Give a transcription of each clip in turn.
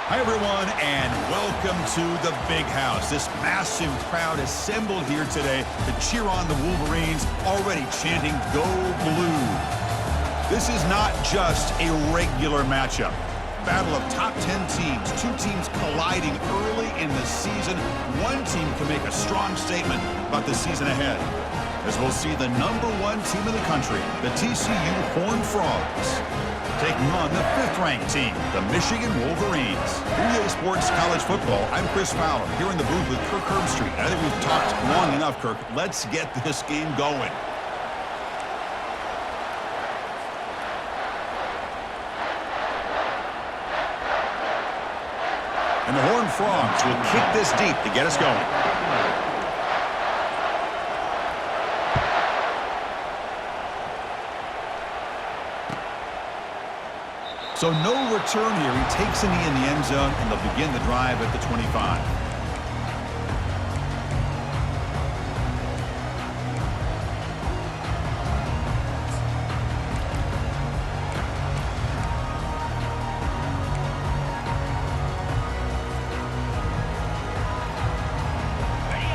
Hi, everyone, and welcome to the Big House. This massive crowd assembled here today to cheer on the Wolverines, already chanting, "Go Blue." This is not just a regular matchup. Battle of top 10 teams, two teams colliding early in the season. One team can make a strong statement about the season ahead, as we'll see the #1 team in the country, the TCU Horned Frogs, taking on the 5th-ranked team, the Michigan Wolverines. EA Sports College Football, I'm Chris Fowler, here in the booth with Kirk Herbstreit. I think we've talked long enough, Kirk. Let's get this game going. And the Horned Frogs will kick this deep to get us going. So no return here. He takes a knee in the end zone, and they'll begin the drive at the 25.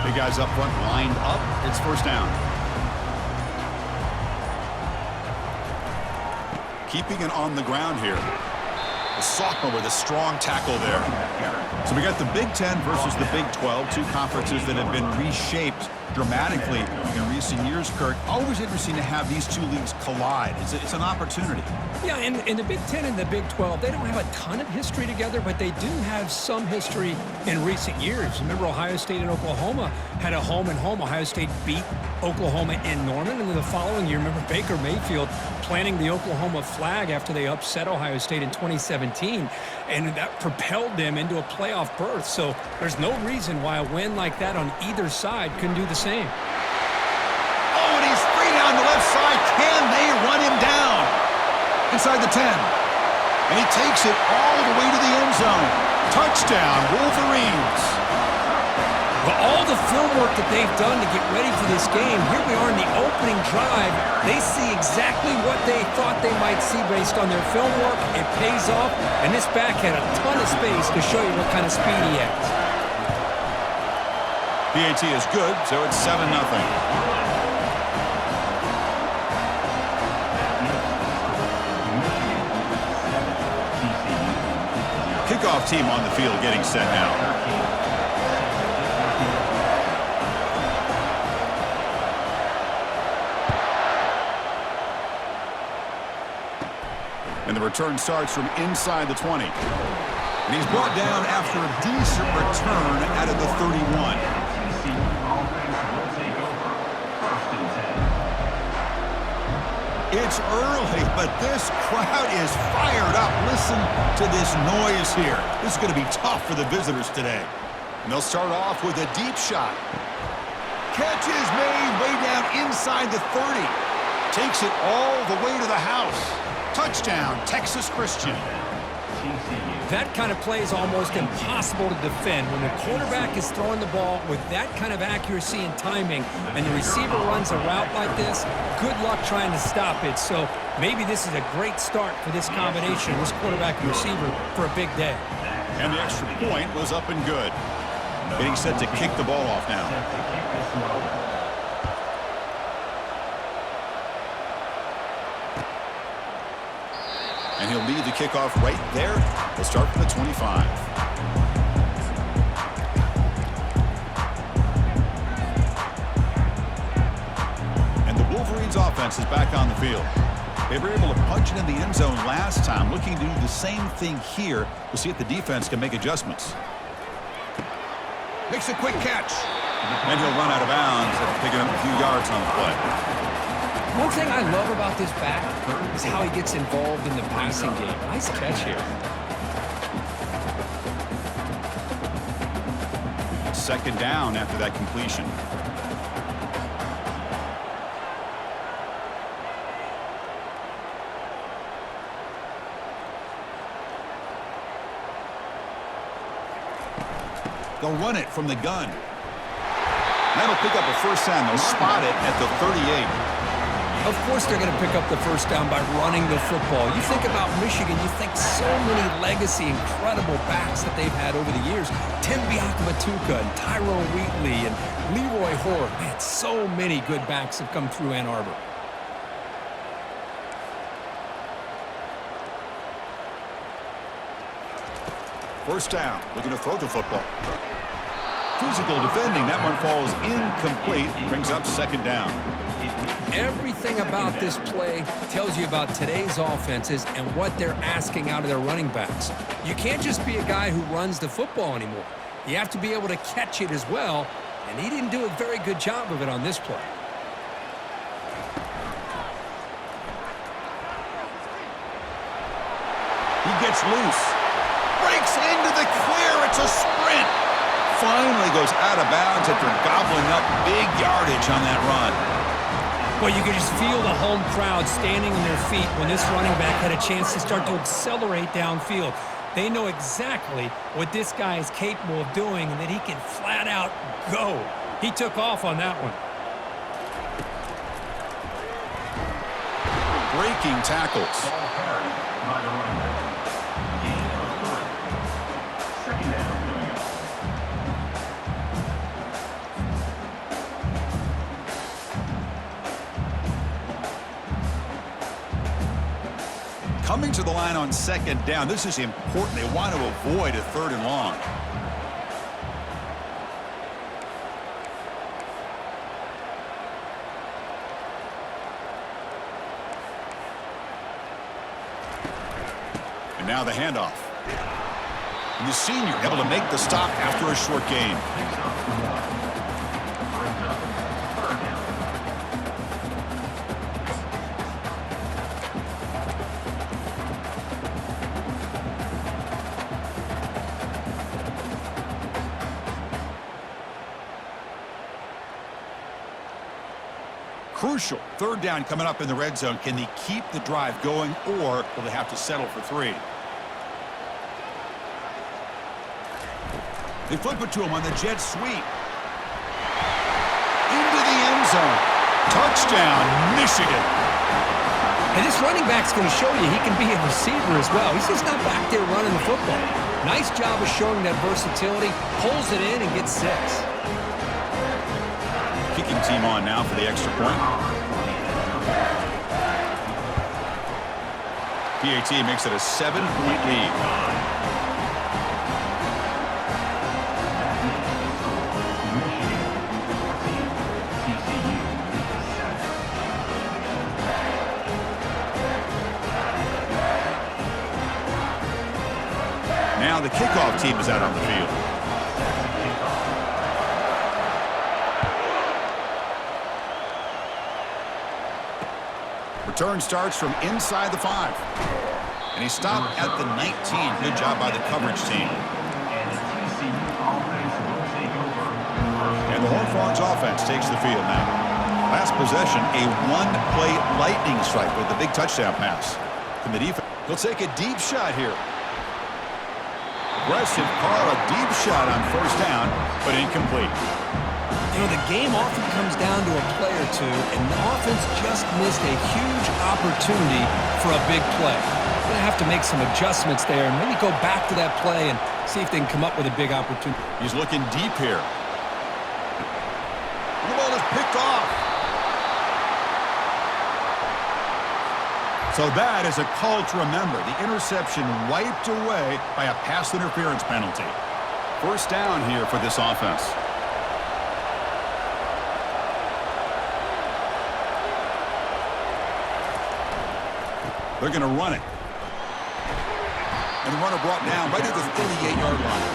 Big guys up front, lined up. It's first down. Keeping it on the ground here. The sophomore with a strong tackle there. So we got the Big Ten versus the Big 12, two conferences that have been reshaped dramatically in recent years, Kirk. Always interesting to have these two leagues collide. It's an opportunity. Yeah, and the Big Ten and the Big 12, they don't have a ton of history together, but they do have some history in recent years. Remember, Ohio State and Oklahoma had a home-and-home. Ohio State beat Oklahoma in Norman, and then the following year, remember Baker Mayfield planting the Oklahoma flag after they upset Ohio State in 2017, and that propelled them into a playoff berth. So there's no reason why a win like that on either side couldn't do the same. Oh, and he's free down the left side. Can they run him down? Inside the 10. And he takes it all the way to the end zone. Touchdown, Wolverines. Well, all the film work that they've done to get ready for this game, here we are in the opening drive. They see exactly what they thought they might see based on their film work. It pays off, and this back had a ton of space to show you what kind of speed he has. PAT is good, so it's 7-0. Kickoff team on the field getting set now. And the return starts from inside the 20. And he's brought down after a decent return out of the 31. It's early, but this crowd is fired up. Listen to this noise here. This is going to be tough for the visitors today. And they'll start off with a deep shot. Catch is made way down inside the 30. Takes it all the way to the house. Touchdown, Texas Christian. That kind of play is almost impossible to defend. When the quarterback is throwing the ball with that kind of accuracy and timing, and the receiver runs a route like this, good luck trying to stop it. So maybe this is a great start for this combination, this quarterback and receiver, for a big day. And the extra point was up and good. Getting set to kick the ball off now. And he'll lead the kickoff right there. He'll start from the 25. And the Wolverines offense is back on the field. They were able to punch it in the end zone last time. Looking to do the same thing here. We'll see if the defense can make adjustments. Makes a quick catch. And he'll run out of bounds after picking up a few yards on the play. One thing I love about this back is how he gets involved in the passing game. Nice catch here. Second down after that completion. They'll run it from the gun. That'll pick up a first down. They'll spot it at the 38. Of course they're going to pick up the first down by running the football. You think about Michigan, you think so many legacy, incredible backs that they've had over the years. Tim Biakabatuka and Tyrone Wheatley and Leroy Hoare. Man, so many good backs have come through Ann Arbor. First down, looking to throw the football. Physical defending, that one falls incomplete, brings up second down. Everything about this play tells you about today's offenses and what they're asking out of their running backs. You can't just be a guy who runs the football anymore. You have to be able to catch it as well, and he didn't do a very good job of it on this play. He gets loose, breaks into the clear, it's a sprint. Finally goes out of bounds after gobbling up big yardage on that run. Well, you can just feel the home crowd standing on their feet when this running back had a chance to start to accelerate downfield. They know exactly what this guy is capable of doing and that he can flat out go. He took off on that one. Breaking tackles. Coming to the line on second down, this is important. They want to avoid a third and long. And now the handoff. And the senior able to make the stop after a short gain. Crucial. Third down coming up in the red zone. Can they keep the drive going, or will they have to settle for 3? They flip it to him on the jet sweep. Into the end zone. Touchdown, Michigan. And this running back's going to show you he can be a receiver as well. He's just not back there running the football. Nice job of showing that versatility. Pulls it in and gets 6. Kicking team on now for the extra point. PAT makes it a 7-point lead. Now the kickoff team is out on the field. Return starts from inside the 5. And he stopped at the 19. Good job by the coverage team. And the Horned Frogs offense takes the field now. Last possession, a one-play lightning strike with the big touchdown pass from the defense. He'll take a deep shot here. Aggressive call, a deep shot on first down, but incomplete. You know, the game often comes down to a play or two, and the offense just missed a huge opportunity for a big play. They're going to have to make some adjustments there and maybe go back to that play and see if they can come up with a big opportunity. He's looking deep here. The ball is picked off. So that is a call to remember. The interception wiped away by a pass interference penalty. First down here for this offense. They're going to run it. And the runner brought down right at the 38-yard line.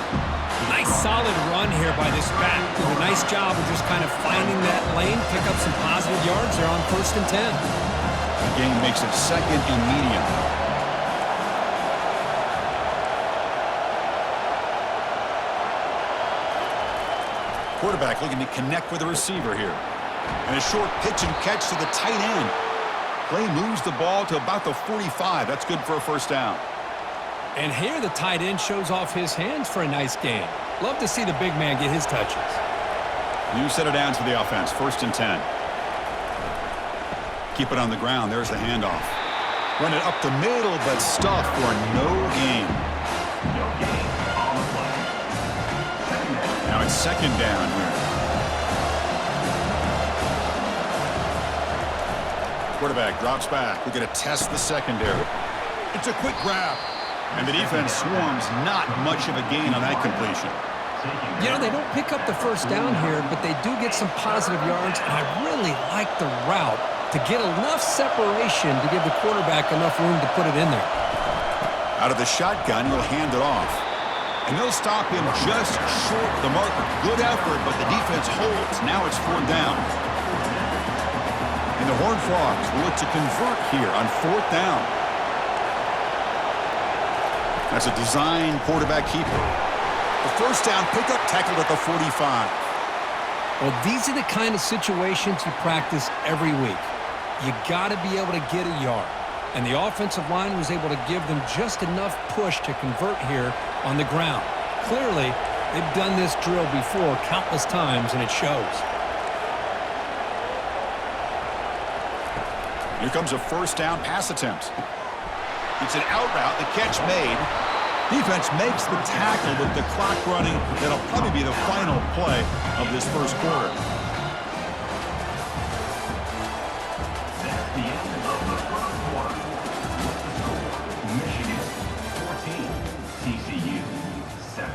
Nice solid run here by this back. Did a nice job of just kind of finding that lane, pick up some positive yards there on 1st and 10. The game makes it 2nd and medium. Quarterback looking to connect with the receiver here. And a short pitch and catch to the tight end. Play moves the ball to about the 45. That's good for a first down. And here the tight end shows off his hands for a nice gain. Love to see the big man get his touches. New set of downs for the offense. 1st and 10. keep it on the ground. There's the handoff. Run it up the middle, but stuffed for no gain. Now it's second down here. Quarterback drops back. We're going to test the secondary. It's a quick grab. And the defense swarms. Not much of a gain on that completion. You know, they don't pick up the first down here, but they do get some positive yards, and I really like the route to get enough separation to give the quarterback enough room to put it in there. Out of the shotgun, he'll hand it off. And they'll stop him just short of the marker. Good effort, but the defense holds. Now it's fourth down. And the Horned Frogs will look to convert here on fourth down. That's a design quarterback keeper. The first down pickup tackled at the 45. Well, these are the kind of situations you practice every week. You got to be able to get a yard. And the offensive line was able to give them just enough push to convert here on the ground. Clearly, they've done this drill before countless times, and it shows. Here comes a first down pass attempt. It's an out route, the catch made. Defense makes the tackle with the clock running. That'll probably be the final play of this first quarter. That's the end of the first quarter. Michigan 14, TCU 7.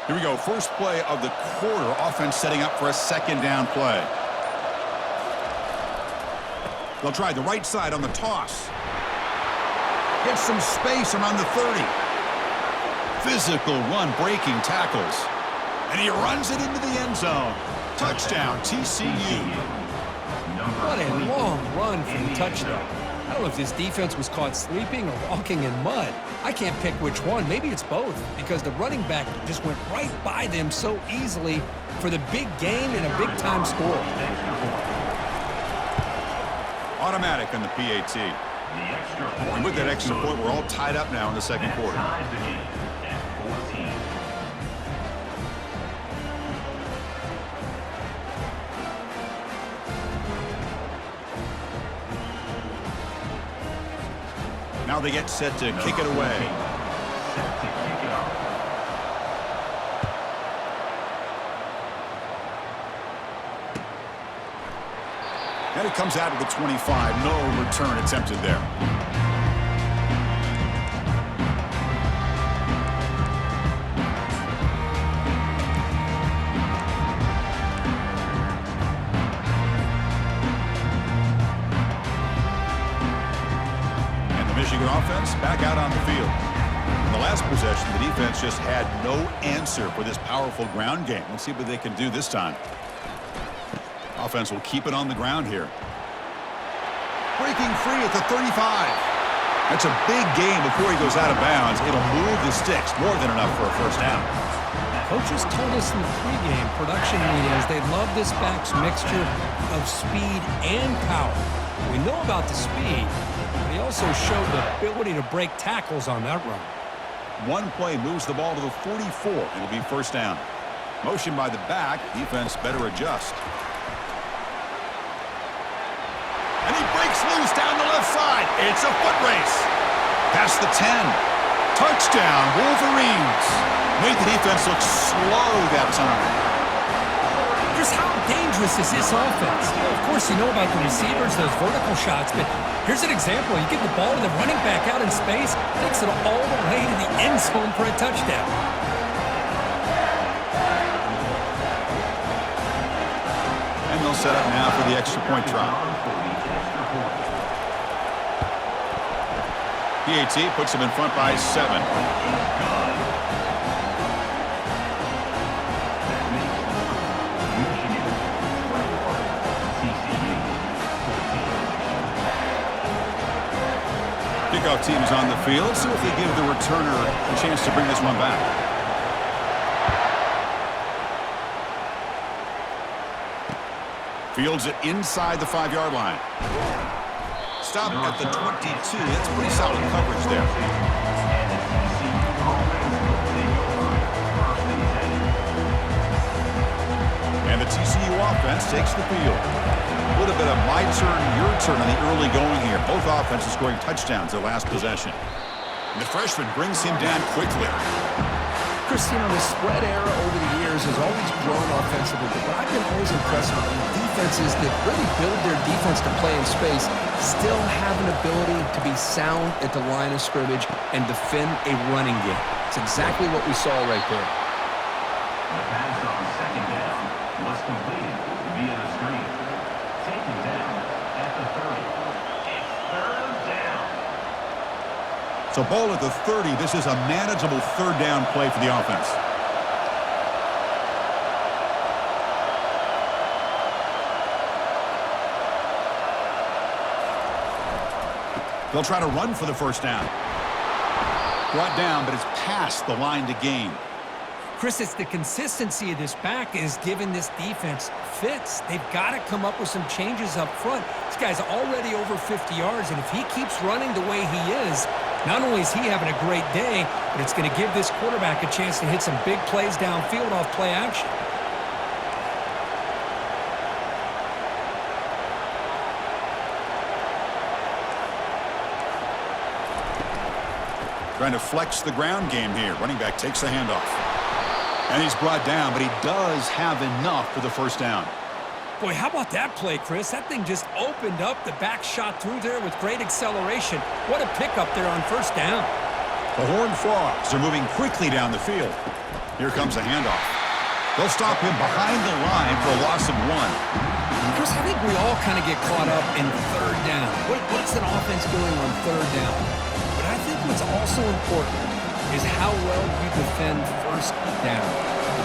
Here we go, first play of the quarter. Offense setting up for a second down play. They'll try the right side on the toss. Get some space around the 30. Physical run, breaking tackles. And he runs it into the end zone. Touchdown, TCU. What a long run for the touchdown. I don't know if this defense was caught sleeping or walking in mud. I can't pick which one. Maybe it's both, because the running back just went right by them so easily for the big gain and a big-time score. Automatic on the PAT. And with that extra point, we're all tied up now in the second quarter. Now they get set to kick it away. And it comes out of the 25. No return attempted there. Michigan offense back out on the field. In the last possession, the defense just had no answer for this powerful ground game. Let's see what they can do this time. Offense will keep it on the ground here. Breaking free at the 35. That's a big gain before he goes out of bounds. It'll move the sticks, more than enough for a first down. Coaches told us in the pregame production meetings they love this back's mixture of speed and power. We know about the speed, but he also showed the ability to break tackles on that run. One play moves the ball to the 44. It'll be first down. Motion by the back. Defense better adjust. And he breaks loose down the left side. It's a foot race. Past the 10. Touchdown, Wolverines. Made the defense look slow that time. Just how dangerous is this offense? Of course, you know about the receivers, those vertical shots, but here's an example. You get the ball to the running back out in space, takes it all the way to the end zone for a touchdown. And they'll set up now for the extra point try. PAT puts them in front by 7. Kickoff team is on the field. See if they give the returner a chance to bring this one back. Fields it inside the 5-yard line. Stop at the 22. That's pretty solid coverage there. And the TCU offense, they go for it. First and 10. And the TCU offense takes the field. A little bit of my turn, your turn in the early going here. Both offenses scoring touchdowns their last possession. And the freshman brings him down quickly. Christine, the spread era over the years has always grown offensively, but I've been always impressed with the defenses that really build their defense to play in space, still have an ability to be sound at the line of scrimmage and defend a running game. It's exactly what we saw right there. The pass on second down was completed via the screen. Taken down at the 30. It's third down. So ball at the 30. This is a manageable third down play for the offense. They'll try to run for the first down. Brought down, but it's past the line to gain. Chris, it's the consistency of this back is giving this defense fits. They've got to come up with some changes up front. This guy's already over 50 yards, and if he keeps running the way he is, not only is he having a great day, but it's going to give this quarterback a chance to hit some big plays downfield off play action. Trying to flex the ground game here. Running back takes the handoff. And he's brought down, but he does have enough for the first down. Boy, how about that play, Chris? That thing just opened up. The back shot through there with great acceleration. What a pickup there on first down. The Horned Frogs are moving quickly down the field. Here comes a handoff. They'll stop him behind the line for a loss of 1. Chris, I think we all kind of get caught up in third down. What's an offense doing on third down? But I think what's also important is how well you defend first down.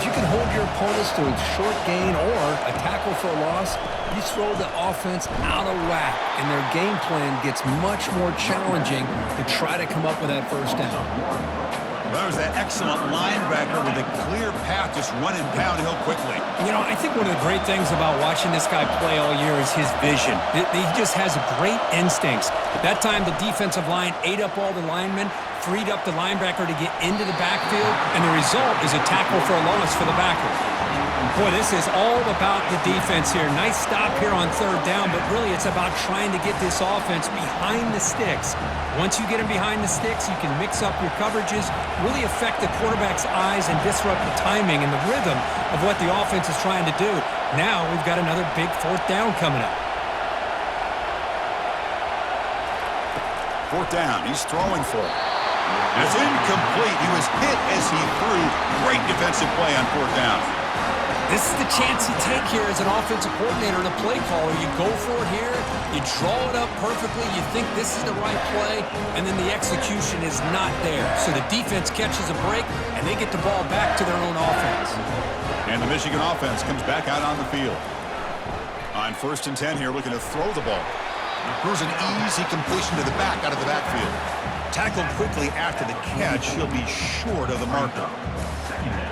If you can hold your opponents to a short gain or a tackle for a loss, you throw the offense out of whack, and their game plan gets much more challenging to try to come up with that first down. That was that excellent linebacker with a clear path just running downhill quickly. You know, I think one of the great things about watching this guy play all year is his vision. He just has great instincts. That time, the defensive line ate up all the linemen, freed up the linebacker to get into the backfield, and the result is a tackle for a loss for the backer. Boy, this is all about the defense here. Nice stop here on third down, but really it's about trying to get this offense behind the sticks. Once you get them behind the sticks, you can mix up your coverages, really affect the quarterback's eyes and disrupt the timing and the rhythm of what the offense is trying to do. Now we've got another big fourth down coming up. Fourth down, he's throwing for it. It's incomplete. He was hit as he threw. Great defensive play on fourth down. This is the chance you take here as an offensive coordinator and a play caller. You go for it here, you draw it up perfectly, you think this is the right play, and then the execution is not there. So the defense catches a break, and they get the ball back to their own offense. And the Michigan offense comes back out on the field. On first and 10 here, looking to throw the ball. Here's an easy completion to the back out of the backfield. Tackled quickly after the catch. He'll be short of the marker.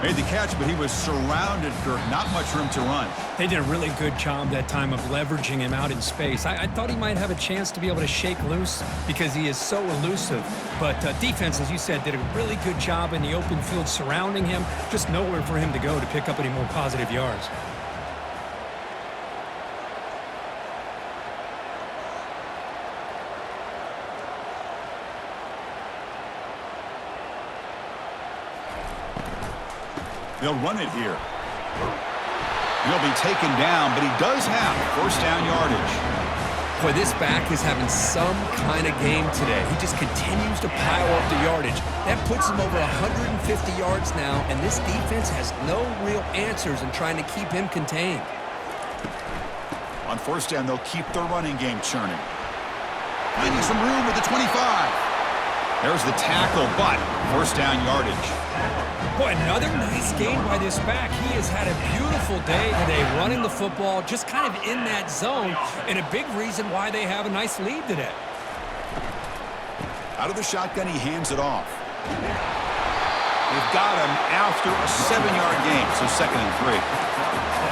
Made the catch, but he was surrounded, Kirk. Not much room to run. They did a really good job that time of leveraging him out in space. I thought he might have a chance to be able to shake loose because he is so elusive. But defense, as you said, did a really good job in the open field surrounding him. Just nowhere for him to go to pick up any more positive yards. They'll run it here. He'll be taken down, but he does have first down yardage. Boy, this back is having some kind of game today. He just continues to pile up the yardage. That puts him over 150 yards now, and this defense has no real answers in trying to keep him contained. On first down, they'll keep their running game churning. Finding some room at the 25. There's the tackle, but first down yardage. Boy, another nice game by this back. He has had a beautiful day today running the football, just kind of in that zone, and a big reason why they have a nice lead today. Out of the shotgun, he hands it off. They've got him after a 7-yard gain, so second and 3.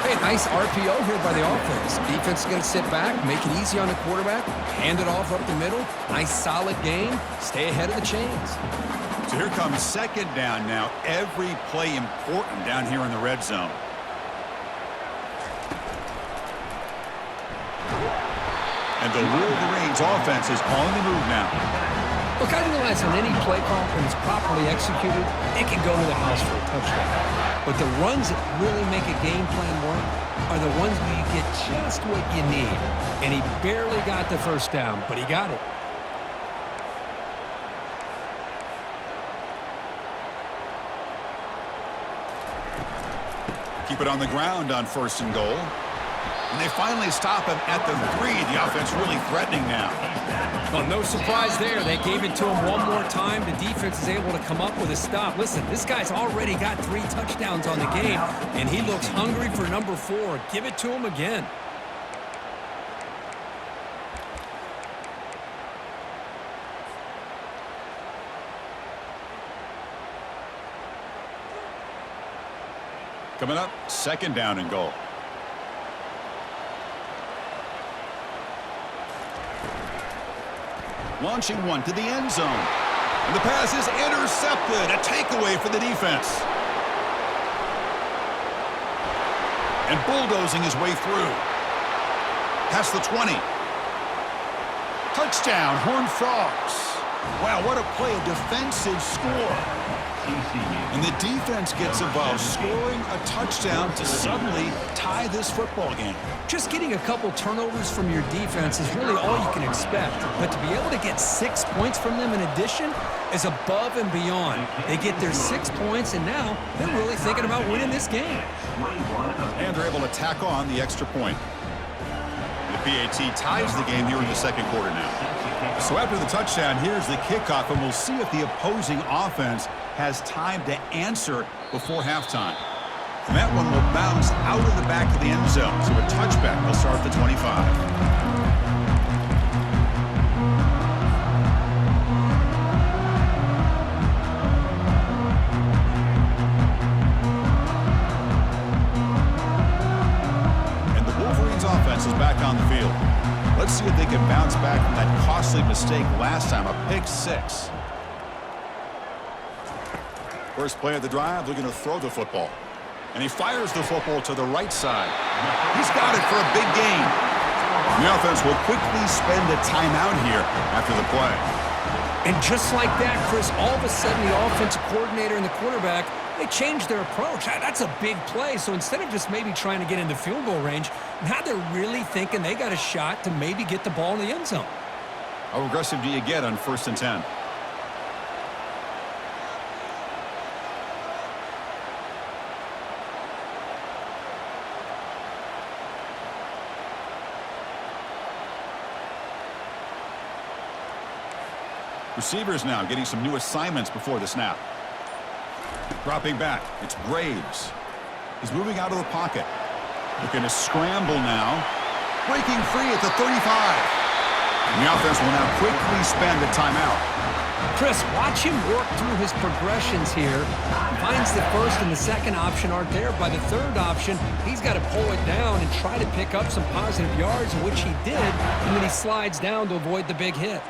Hey, nice RPO here by the offense. Defense is going to sit back, make it easy on the quarterback, hand it off up the middle. Nice, solid game. Stay ahead of the chains. So here comes second down now. Every play important down here in the red zone. And the Wolverines offense is on the move now. Look, I realize on any play call, when it's properly executed, it can go to the house for a touchdown. But the runs that really make a game plan work are the ones where you get just what you need. And he barely got the first down, but he got it. Keep it on the ground on 1st and goal. And they finally stop him at the 3. The offense really threatening now. Well, no surprise there. They gave it to him one more time. The defense is able to come up with a stop. Listen, this guy's already got 3 touchdowns on the game, and he looks hungry for number 4. Give it to him again. Coming up, 2nd down and goal. Launching one to the end zone. And the pass is intercepted. A takeaway for the defense. And bulldozing his way through. Past the 20. Touchdown, Horned Frogs. Wow, what a play, a defensive score. And the defense gets involved, scoring a touchdown to suddenly tie this football game. Just getting a couple turnovers from your defense is really all you can expect. But to be able to get 6 points from them in addition is above and beyond. They get their 6 points, and now they're really thinking about winning this game. And they're able to tack on the extra point. The PAT ties the game here in the 2nd quarter now. So after the touchdown, here's the kickoff, and we'll see if the opposing offense has time to answer before halftime. And that one will bounce out of the back of the end zone. So a touchback will start the 25. Is back on the field. Let's see if they can bounce back from that costly mistake last time, a pick 6. First play of the drive, looking to throw the football. And he fires the football to the right side. He's got it for a big gain. The offense will quickly spend a timeout here after the play. And just like that, Chris, all of a sudden the offensive coordinator and the quarterback, they changed their approach. That's a big play. So instead of just maybe trying to get into field goal range, now they're really thinking they got a shot to maybe get the ball in the end zone. How aggressive do you get on 1st and 10? Receivers now getting some new assignments before the snap. Dropping back, it's Graves. He's moving out of the pocket. Looking to scramble now. Breaking free at the 35. And the offense will now quickly spend a timeout. Chris, watch him work through his progressions here. Finds the 1st and the 2nd option aren't there. By the 3rd option, he's got to pull it down and try to pick up some positive yards, which he did, and then he slides down to avoid the big hit.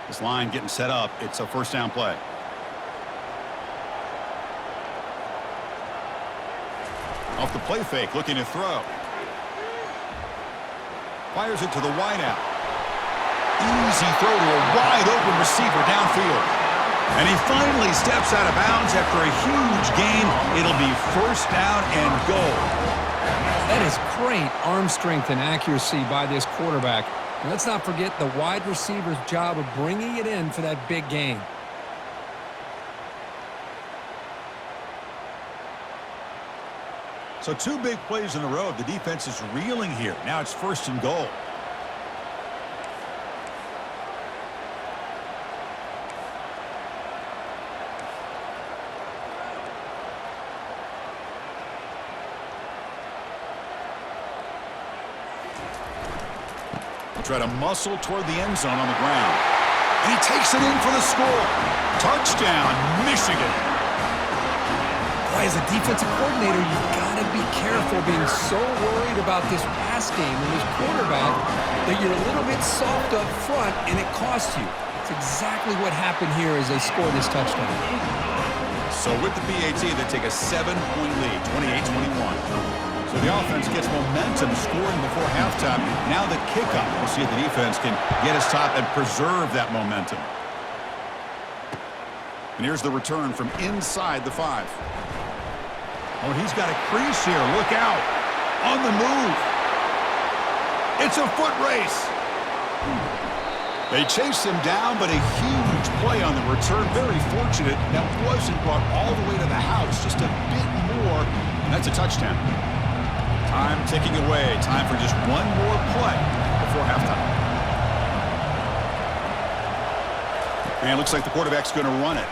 This line getting set up. It's a 1st down play. Off the play fake, looking to throw. Fires it to the wideout. Easy throw to a wide open receiver downfield. And he finally steps out of bounds after a huge gain. It'll be 1st down and goal. That is great arm strength and accuracy by this quarterback. And let's not forget the wide receiver's job of bringing it in for that big gain. So 2 big plays in a row. The defense is reeling here. Now it's 1st and goal. Try to muscle toward the end zone on the ground. And he takes it in for the score. Touchdown, Michigan. Why, as a defensive coordinator, you've got to be careful being so worried about this pass game and this quarterback that you're a little bit soft up front and it costs you. It's exactly what happened here as they scored this touchdown. So with the BAT, they take a 7-point lead, 28-21. So the offense gets momentum scoring before halftime. Now the kickoff. We'll see if the defense can get us top and preserve that momentum. And here's the return from inside the 5. Oh, he's got a crease here. Look out. On the move. It's a foot race. They chased him down, but a huge play on the return. Very fortunate that wasn't brought all the way to the house. Just a bit more, and that's a touchdown. Time ticking away. Time for just one more play before halftime. And it looks like the quarterback's going to run it.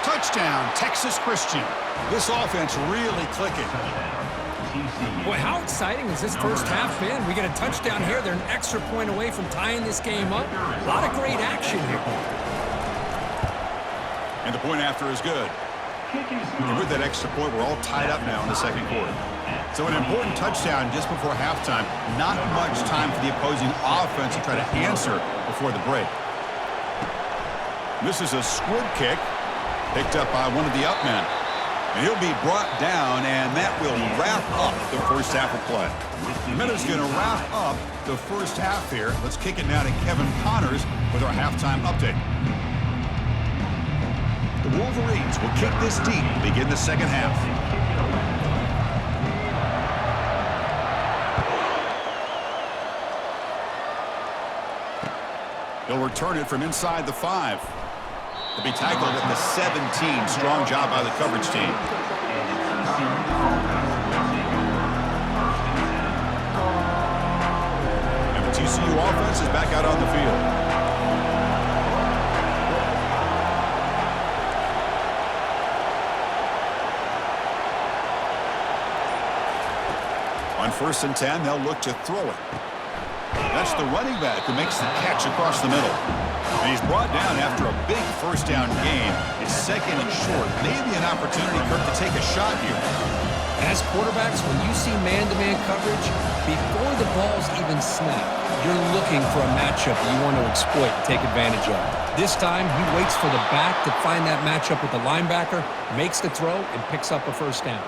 Touchdown, Texas Christian. This offense really clicking. Boy, how exciting has this first half been? We get a touchdown here. They're an extra point away from tying this game up. A lot of great action here. And the point after is good. And with that extra point, we're all tied up now in the second quarter. So an important touchdown just before halftime. Not much time for the opposing offense to try to answer before the break. This is a squib kick picked up by one of the up men. And he'll be brought down, and that will wrap up the first half of play. The Minutes going to wrap up the first half here. Let's kick it now to Kevin Connors with our halftime update. The Wolverines will kick this deep to begin the second half. He'll return it from inside the 5. To be tackled at the 17. Strong job by the coverage team. And the TCU offense is back out on the field. On 1st and 10, they'll look to throw it. That's the running back who makes the catch across the middle. And he's brought down after a big first down gain. It's 2nd and short. Maybe an opportunity, Kirk, to take a shot here. As quarterbacks, when you see man-to-man coverage, before the ball's even snapped, you're looking for a matchup you want to exploit and take advantage of. This time, he waits for the back to find that matchup with the linebacker, makes the throw, and picks up a first down.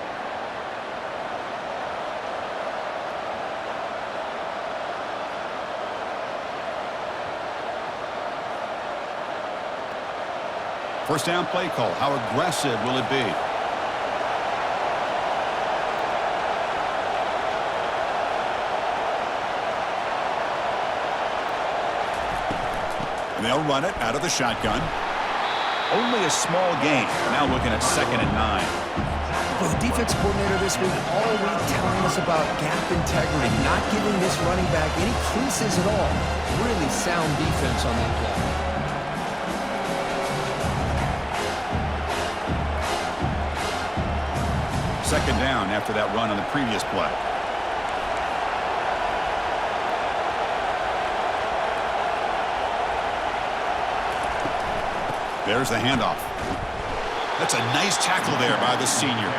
First down play call. How aggressive will it be? And they'll run it out of the shotgun. Only a small gain. Now looking at 2nd and 9. Well, the defensive coordinator this week all week telling us about gap integrity, not giving this running back any creases at all. Really sound defense on that play. Second down after that run on the previous play. There's the handoff. That's a nice tackle there by the senior.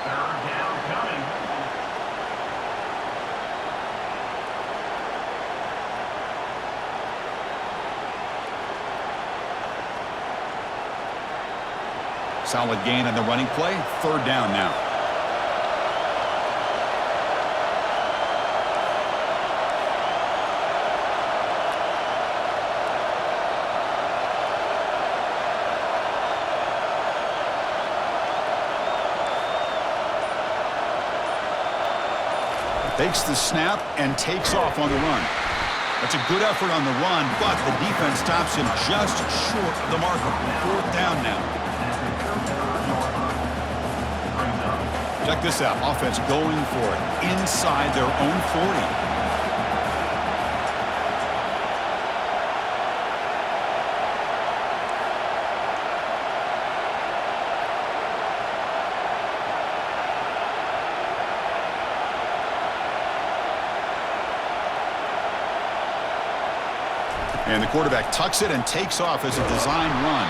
Third down coming. Solid gain on the running play. 3rd down now. Takes the snap and takes off on the run. That's a good effort on the run, but the defense stops him just short of the marker. 4th down now. Check this out. Offense going for it inside their own 40. And the quarterback tucks it and takes off as a design run.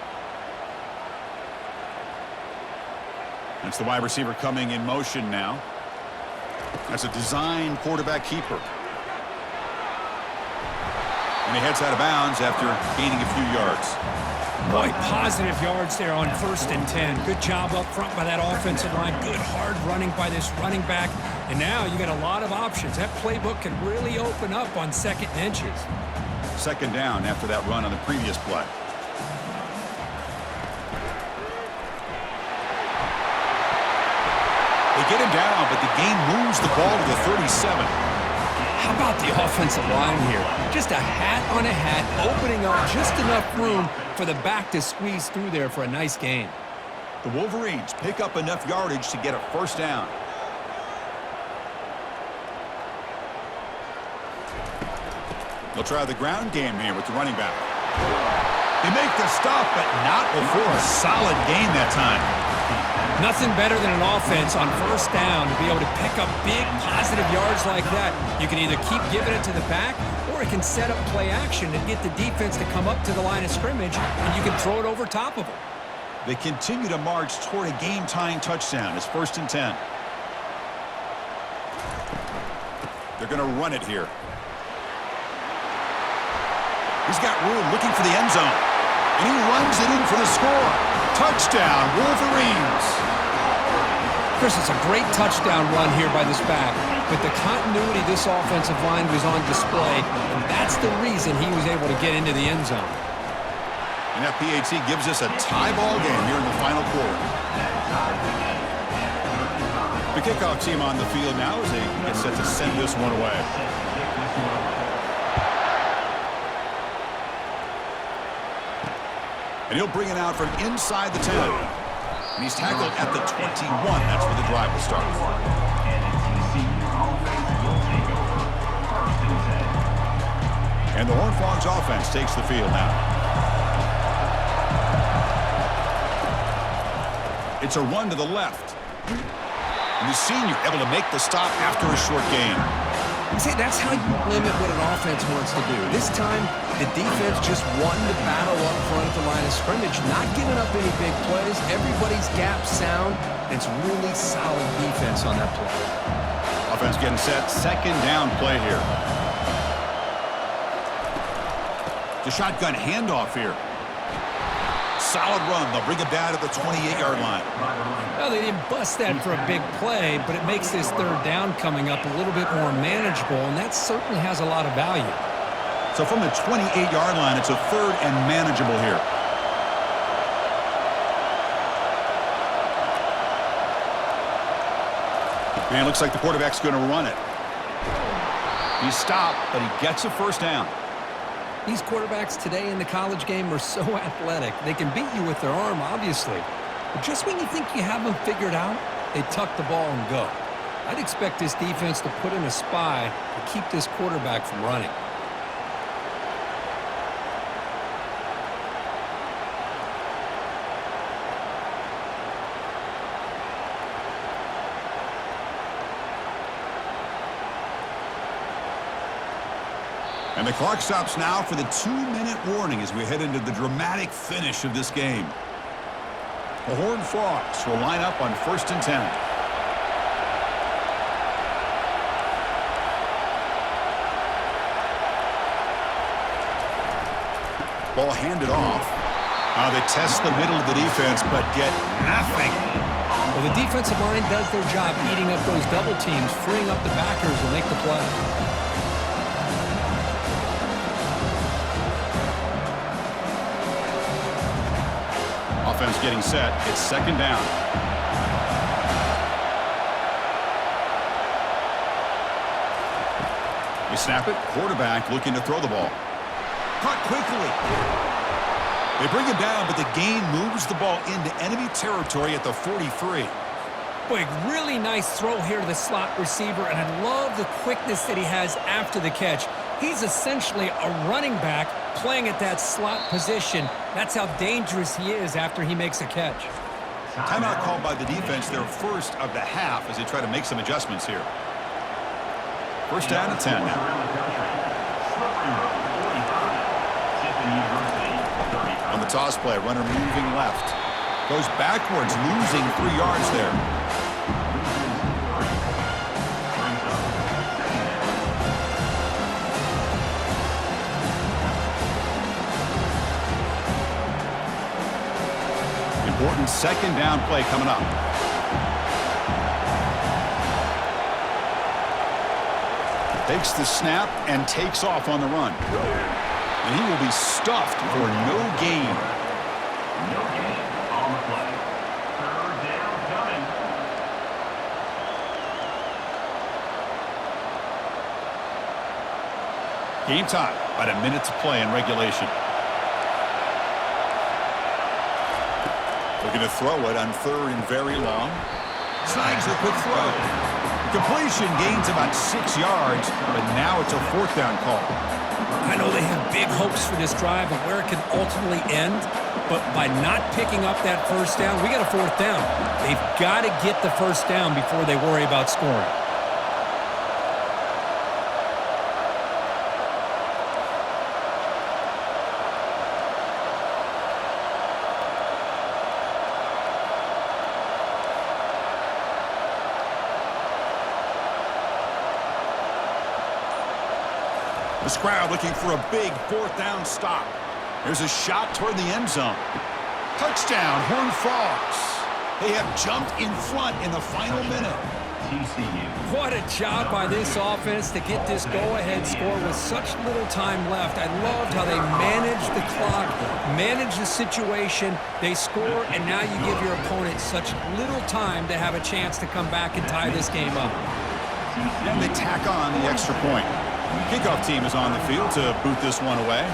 That's the wide receiver coming in motion now. That's a design quarterback keeper. And he heads out of bounds after gaining a few yards. Boy, positive yards there on 1st and 10. Good job up front by that offensive line. Good hard running by this running back. And now you got a lot of options. That playbook can really open up on 2nd and inches. 2nd down after that run on the previous play. They get him down, but the game moves the ball to the 37. How about the offensive line here? Just a hat on a hat, opening up just enough room for the back to squeeze through there for a nice gain. The Wolverines pick up enough yardage to get a 1st down. They'll try the ground game here with the running back. They make the stop, but not before a solid gain that time. Nothing better than an offense on 1st down to be able to pick up big positive yards like that. You can either keep giving it to the back, or it can set up play action and get the defense to come up to the line of scrimmage, and you can throw it over top of them. They continue to march toward a game-tying touchdown. It's 1st and 10. They're going to run it here. He's got room looking for the end zone. And he runs it in for the score. Touchdown, Wolverines. Chris, it's a great touchdown run here by this back. But the continuity this offensive line was on display, and that's the reason he was able to get into the end zone. And that PAT gives us a tie ball game here in the final quarter. The kickoff team on the field now as they get set to send this one away. And he'll bring it out from inside the 10. And he's tackled at the 21. That's where the drive will start. And the Horned Frogs offense takes the field now. It's a run to the left. And the senior able to make the stop after a short gain. See, that's how you limit what an offense wants to do. This time, the defense just wanting to battle up front at the line of scrimmage, not giving up any big plays. Everybody's gap sound, and it's really solid defense on that play. Offense getting set. 2nd down play here. The shotgun handoff here. Solid run. They'll bring it down to the 28-yard line. Well, they didn't bust that for a big play, but it makes this 3rd down coming up a little bit more manageable, and that certainly has a lot of value. So from the 28-yard line, it's a 3rd and manageable here. And it looks like the quarterback's going to run it. He's stopped, but he gets a 1st down. These quarterbacks today in the college game are so athletic. They can beat you with their arm, obviously. But just when you think you have them figured out, they tuck the ball and go. I'd expect this defense to put in a spy to keep this quarterback from running. And the clock stops now for the 2-minute warning as we head into the dramatic finish of this game. The Horned Frogs will line up on 1st and 10. Ball handed off. They test the middle of the defense, but get nothing. Well, the defensive line does their job eating up those double teams, freeing up the backers to make the play. Offense getting set. It's 2nd down. They snap it. Quarterback looking to throw the ball. Caught quickly. They bring him down, but the gain moves the ball into enemy territory at the 43. Boy, really nice throw here to the slot receiver, and I love the quickness that he has after the catch. He's essentially a running back playing at that slot position. That's how dangerous he is after he makes a catch. Timeout called by the defense, their 1st of the half, as they try to make some adjustments here. 1st down and 10 now. On the toss play, runner moving left. Goes backwards, losing 3 yards there. Important second down play coming up. Takes the snap and takes off on the run. And he will be stuffed for no gain. No gain on the play. Third down coming. Game time. About a minute to play in regulation. Looking to throw it on third and very long. Snags a quick throw. Completion gains about 6 yards, but now it's a fourth down call. I know they have big hopes for this drive and where it can ultimately end, but by not picking up that first down, we got a fourth down. They've got to get the first down before they worry about scoring. This crowd looking for a big fourth down stop. There's a shot toward the end zone. Touchdown, Horned Frogs. They have jumped in front in the final minute. TCU. What a job by this offense to get this go-ahead score with such little time left. I loved how they managed the clock, managed the situation. They score, and now you give your opponent such little time to have a chance to come back and tie this game up. And they tack on the extra point. Kickoff team is on the field to boot this one away.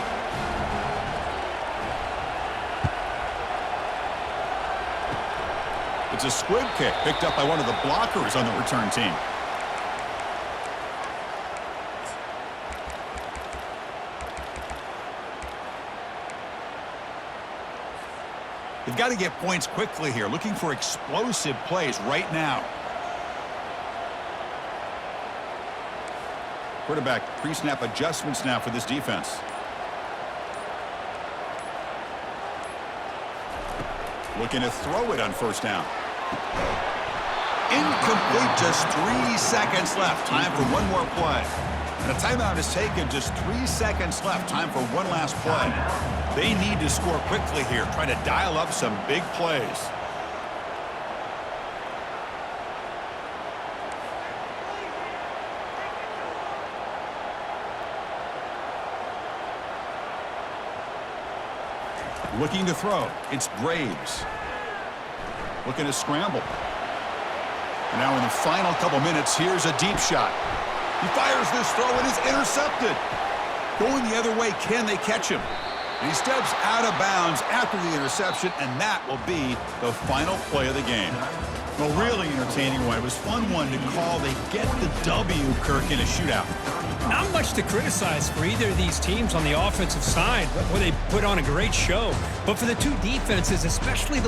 It's a squib kick picked up by one of the blockers on the return team. They've got to get points quickly here, looking for explosive plays right now. Quarterback pre-snap adjustments now for this defense. Looking to throw it on first down. Incomplete, just 3 seconds left. Time for one more play. And a timeout is taken, just 3 seconds left. Time for one last play. They need to score quickly here, try to dial up some big plays. Looking to throw. It's Graves. Looking to scramble. And now in the final couple minutes, here's a deep shot. He fires this throw and is intercepted. Going the other way, can they catch him? And he steps out of bounds after the interception, and that will be the final play of the game. Well, really entertaining one. It was fun one to call. They get the W, Kirk, in a shootout. Not much to criticize for either of these teams on the offensive side, where they put on a great show. But for the two defenses, especially the